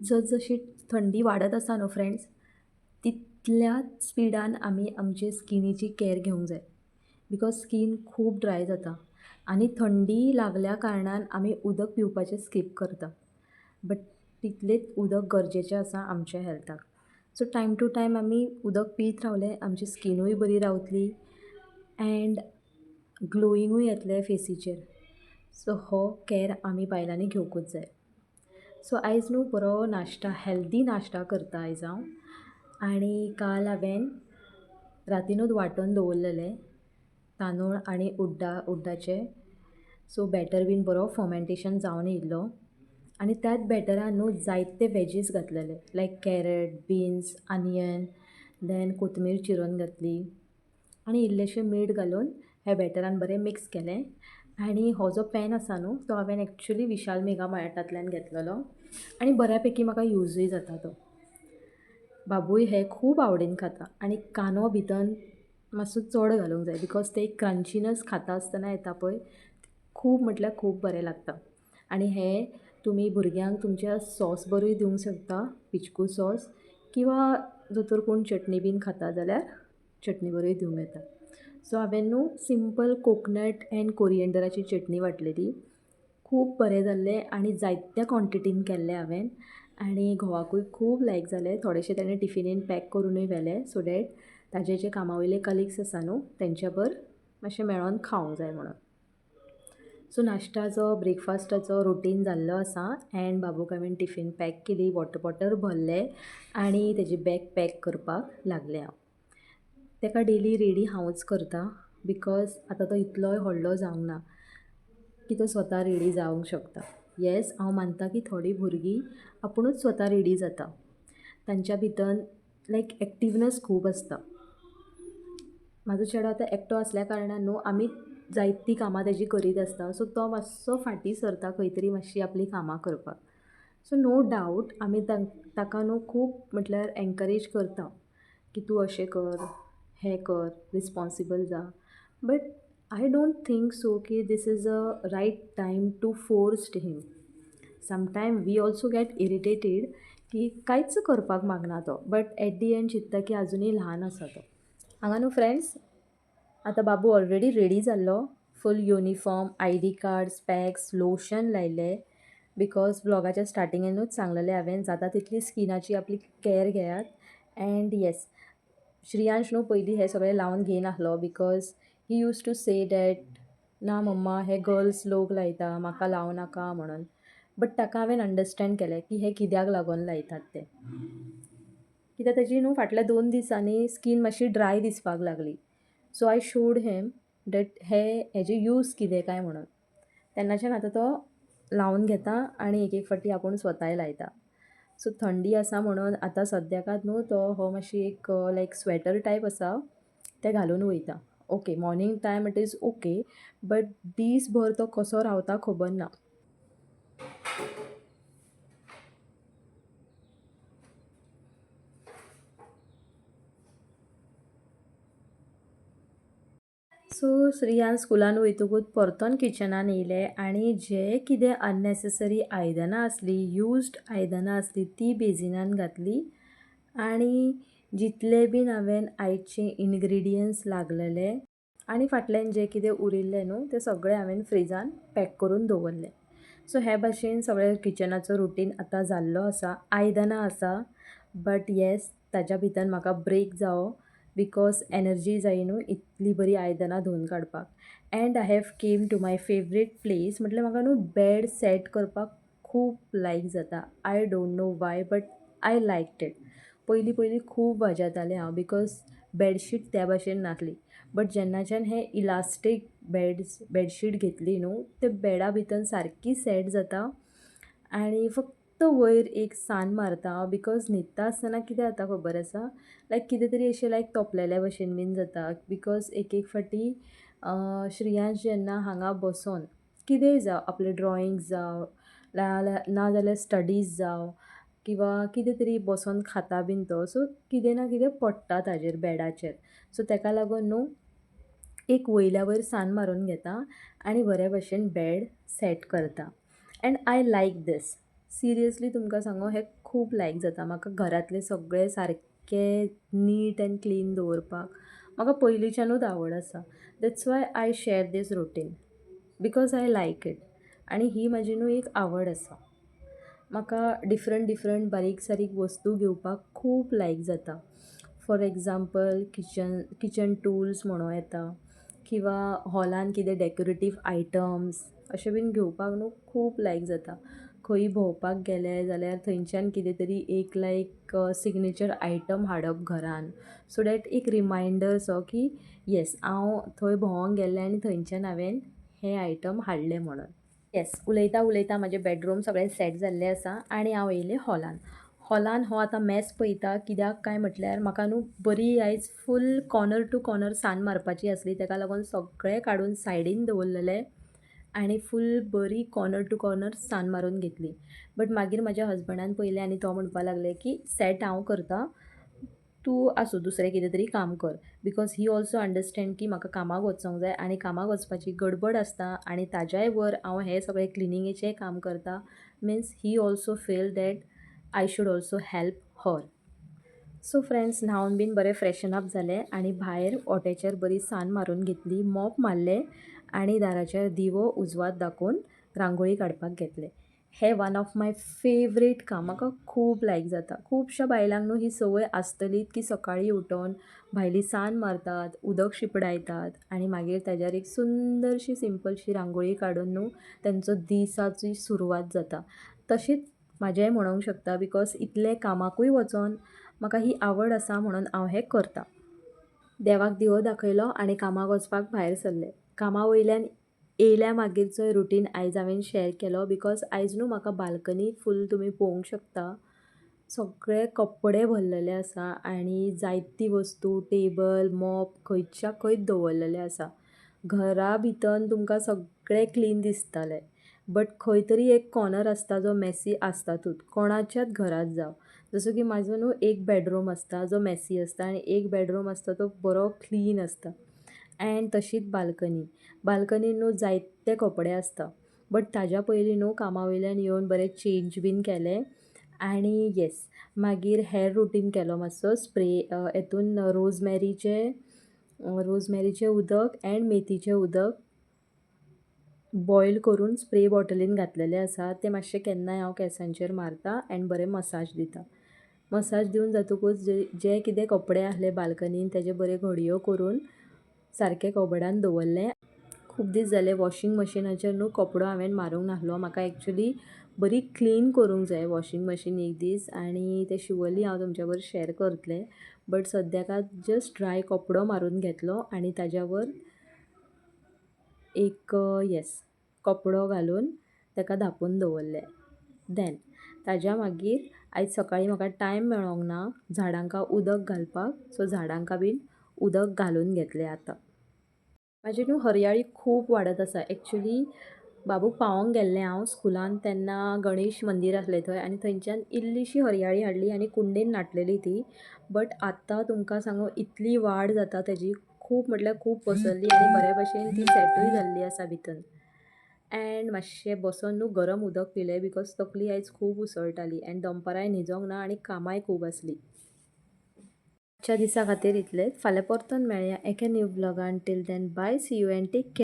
जसजशी थंडी वाडत आसा न्हू फ्रेंड्स, तितल्याच स्पिडान आमी आमचे स्किनीची कॅर घेवंक जाय. बिकॉज स्कीन खूब ड्राय जाता आनी थंडी लागल्या कारणान आमी उदक पिवपाचें स्कीप करता. बट तितलेंच उदक गरजेचें आसा आमच्या हेल्थाक. सो टायम टू टायम आमी उदक पीत रावलें, आमची स्किनूय बरी रावतली एंड ग्लोइंगूय येतलें फेसीचेर. सो हो कॅर आमी बायलांनी घेवकूच जाय. सो आयज न्हू बरो नाश्ता, हेल्दी नाश्ता करता आयज हांव. आनी काल हांवें रातीनूच वांटून दवरलेले तांदूळ आनी उड्डाचे. सो बॅटर बीन बरो फर्मेंटेशन जावन येयल्लो आनी त्याच बॅटरान न्हू जायते वेजीस घातलेले लायक कॅरट, बिन्स, आनियन, देन कोथमीर चिरून घातली आनी इल्लेशें मीठ घालून हे बॅटरान बरें मिक्स केलें. आनी हो जो पॅन आसा न्हू तो हांवें एक्चुली विशाल मेगा मार्टांतल्यान घेतलेलो आनी बऱ्यापैकी म्हाका यूजूय जाता तो. बाबूय हे खूब आवडीन खाता आनी कांदो भितर मातसो चड घालूंक जाय बिकॉज ते क्रंचीनस खाता आसतना येता पळय, खूब म्हटल्यार खूब बरें लागता. आनी हे तुमी भुरग्यांक तुमच्या सॉस बरोय दिवंक शकता, पिचकू सॉस, किंवा जर तर कोण चटणी बीन खाता जाल्यार चटणी बरोय दिवंक येता. सो हांवें न्हू सिंपल कोकनट एंड कोरिएंडराची चटणी वांटलेली. खूब बरें जाल्लें आनी जायत्या क्वॉन्टिटीन केल्लें हांवें आनी घोवाकूय खूब लायक जालें. थोडेशें ताणें टिफिनीन पॅक करूनय व्हेलें सो डॅट ताजे जे कामावयले कलिग्स आसा न्हू तेंच्या मातशें मेळोन खावंक जाय म्हणून. सो नाश्ताचो ब्रेकफास्टाचो रुटीन जाल्लो आसा एंड बाबूक हांवें टिफीन पॅक केली, वॉटर बॉटल भरलें आनी तेजी बॅग पॅक करपाक लागलें हांव. ताका डेली रेडी हांवूच करता बिकॉज आतां तो इतलोय व्हडलो जावंक ना की तो स्वता रेडी जावंक शकता. येस, हांव मानता की थोडीं भुरगीं आपुणूच स्वता रेडी जाता. तांच्या भितर लायक एक्टिवनस खूब आसता. म्हाजो चेडो आतां एकटो आसल्या कारणान न्हू आमी जायतीं कामां तेजी करीत आसता. सो तो मातसो फाटीं सरता खंय तरी मातशीं आपलीं कामां करपाक. सो नो डावट आमी ताका न्हू खूब म्हटल्यार एनकरेज करता की तूं अशें कर, हें कर, रिस्पॉन्सिबल जा. But I don't think so की this is a right time to forced him. Sometime we also get irritated की कांयच करपाक मागना तो, बट एट दी एंड चिंतता की आजुनूय ल्हान आसा तो. हांगा न्हू फ्रेंड्स आतां बाबू ऑलरेडी रेडी जाल्लो, फूल uniform, ID card, specs, lotion लायलें बिकॉज ब्लॉगाच्या स्टार्टिंगेनूच सांगलेलें हांवें जाता तितली स्किनाची आपली कॅर घेयात. एंड येस, श्रियांश न्हू पयलीं हें सगळें लावन घेयनाहलो because he use to say that ना मम्मा हे गर्ल्स लोक लायता, म्हाका लावं नाका म्हणून. बट ताका हांवें अंडरस्टँड केलें की हे कित्याक लागून लायतात तें. कित्याक ताजी न्हू फाटल्या 2 दिसांनी स्कीन मातशी ड्राय दिसपाक लागली. So I showed them that हेजे यूज कितें काय म्हणून. तेन्नाच्यान आतां तो लावन घेता आनी एक एक फावटी आपूण स्वताय लायता. सो थंडी आसा म्हणून आतां सद्याकात न्हू तो हो मातशी एक लायक स्वेटर टायप आसा तें घालून वयता. Okay, morning time it is okay, but दीसभर तो कसो रावता खबर ना. सो श्रियान स्कुलान वयतकूच परतोन किचनान येयलें आनी जे कितें अननेसेसरी आयदनां आसलीं, यूज्ड आयदनां आसलीं ती बेजिनान घातली आनी जितले बीन हांवें आयचे इनग्रिडियंट्स लागलेले आनी फाटल्यान जे कितें उरिल्लें न्हू तें सगळें हांवें फ्रिजान पॅक करून दवरलें. सो हे भाशेन सगळें किचनाचो रुटीन आतां जाल्लो आसा. आयदनां आसा बट येस ताच्या भितर म्हाका ब्रेक जावो बिकॉज एनर्जी जाय न्हू इतली बरी आयदनां धुवन काडपाक. And I have came to my favourite place म्हटल्यार म्हाका न्हू बॅड सेट करपाक खूब लायक जाता. I don't know why but I liked it. पयलीं खूब वाजेतालें हांव बिकॉज बेडशीट त्या भाशेन नासली. बट जेन्नाच्यान हें इलास्टीक बेडशीट घेतली न्हू ते बेडा भितर सारकी सेट जाता आनी फक्त वयर एक सान मारता हांव बिकॉज न्हिदता आसतना कितें जाता खबर आसा, लायक कितें तरी अशें लायक तोपलेल्या भशेन बीन जाता. बिकॉज एक एक फावटी श्रियांश जेन्ना हांगा बसोन कितेंय जावं आपलें ड्रॉइंग्स जावं नाजाल्यार स्टडीज जावं किंवां कितें तरी बसोन खाता बीन तो, सो कितें ना कितें पडटा ताजेर बेडाचेर. सो ताका लागून न्हू एक वयल्या वयर सान मारून घेता आनी बऱ्या भशेन बेड सेट करता. And I like this seriously तुमकां सांगू हें खूब लायक जाता. म्हाका घरांतलें सगळें सारकें नीट एंड क्लीन दवरपाक म्हाका पयलींच्यानूच आवड आसा. That's why I share this routine because I like it. आनी ही म्हजी न्हू एक आवड आसा. म्हाका डिफरंट बारीक सारीक वस्तू घेवपाक खूब लायक जाता. फॉर एग्जाम्पल किचन टूल्स म्हणूं येता किंवां हॉलान कितें डॅकोरेटीव आयटम्स अशें बीन घेवपाक न्हू खूब लायक जाता. खंयी भोंवपाक गेले जाल्यार थंयच्यान कितें तरी एक लायक सिग्नेचर आयटम हाडप घरान सो डॅट एक रिमांयडर सो की येस हांव थंय भोंवोंक गेल्लें आनी थंयच्यान हांवें हें आयटम हाडलें म्हणून. येस उलयतां म्हजें बेडरूम सगळें सेट जाल्लें आसा आनी हांव येयलें हॉलान. हॉलान हो आतां मॅस पळयता कित्याक काय म्हटल्यार म्हाका न्हू बरी आयज फूल कॉर्नर टू कॉर्नर सान मारपाची आसली तेका लागून सगळें काडून सायडीन दवरलेलें आनी फूल बरी कॉर्नर टू कॉर्नर सान मारून घेतली. बट मागीर म्हज्या हजबंडान पयलें आनी तो म्हणपाक लागलें की सेट हांव करतां तूं आसूं दुसरें कितें तरी काम कर बिकॉज ही ऑल्सो अंडरस्टँड की म्हाका कामाक वचूंक जाय आनी कामाक वचपाची गडबड आसता आनी ताज्याय वर हांव हें सगळें क्लिनिंगेचें काम करतां means he also feel that I should also help her. So friends न्हांवन बीन बरें फ्रेशन अप जालें आनी भायर ओट्याचेर बरी सान मारून घेतली, मॉप मारलें आनी दाराचेर दिवो उजवात दाखोवन रांगोळी काडपाक घेतलें. हें वन ऑफ माय फेवरेट काम. म्हाका खूब लायक जाता. खुबश्या बायलांक न्हू ही संवय आसतलीच की सकाळीं उठोन भायली सान मारतात, उदक शिपडायतात आनी मागीर ताजेर एक सुंदरशी सिंपलशी रांगोळी काडून न्हू तेंचो दिसाची सुरवात जाता. तशीच म्हाजेंय म्हणूंक शकता बिकॉज इतलें कामाकूय वचोन म्हाका ही आवड आसा म्हणून हांव हें करतां. देवाक दिवो दाखयलो आनी कामाक वचपाक भायर सरलें. कामा वयल्यान येयल्या मागीरचो रुटीन आयज हांवें शेअर केलो बिकॉज आयज न्हू म्हाका बाल्कनी फूल तुमी पळोवंक शकता सगळे कपडे भरलेले आसा आनी जायती वस्तू टेबल मॉप खंयच्या खंयच दवरलेले आसा. घरा भितर तुमकां सगळें क्लीन दिसतलें बट खंय तरी एक कॉर्नर आसता जो मॅसी आसतातूच कोणाच्याच घरांत जावं. जसो की म्हाजो न्हू एक बेडरूम आसता जो मॅसी आसता आनी एक बेडरूम आसता तो बरो क्लीन आसता. एंड तशीच बाल्कनीन न्हू जायते कपडे आसता बट ताज्या पयलीं न्हू कामा वयल्यान येवन बरें चेंज बीन केलें आनी येस मागीर हेर रुटीन केलो मातसो स्प्रे हेतून रोजमेरीचें उदक एंड मेथीचें उदक बॉयल करून स्प्रे बॉटलीन घातलेलें आसा तें मातशें केन्नाय हांव केंसांचेर मारतां एंड बरें मसाज दितां. मसाज दिवन जातकूच जे कितें कपडे आहले बाल्कनीन तेजे बरे घडयो करून सारकें कबडान दवरलें. खूब दीस जाले वॉशींग मशिनाचेर न्हू कपडो हांवें मारूंक नाहलो. म्हाका एक्चुली बरी क्लीन करूंक जाय वॉशींग मशीन एक दीस आनी तें शुअरली हांव तुमच्या बरोबर शेअर करतलें. बट सद्याक जस्ट ड्राय कपडो मारून घेतलो आनी ताज्या वर एक कपडो घालून ताका धांपून दवरलें. देन ताज्या मागीर आयज सकाळीं म्हाका टायम मेळोंक ना झाडांकां उदक घालपाक सो झाडांकां बीन उदक घालून घेतलें आतां. म्हाजी न्हू हरयाळी खूब वाडत आसा. एक्चुली बाबूक पावोंक गेल्लें हांव स्कुलान तेन्ना गणेश मंदीर आसलें थंय आनी थंयच्यान इल्लीशी हरयाळी हाडली आनी कुंडेन नाटलेली ती. बट आतां तुमकां सांगू इतली वाड जाता तेजी खूब म्हटल्यार खूब पसरली आनी बरे भशेन ती सेटूय जाल्ली आसा भितन. एंड मातशें बसोन न्हू गरम उदक पिलें बिकॉज तकली आयज खूब उसळटाली एंड दनपाराय न्हिदोंक ना आनी कामाय खूब आसली. आजच्या दिसा खातीर इतलेंच. फाल्यां परतून मेळया एका न्यू ब्लॉगान. Till then bye see you and take care.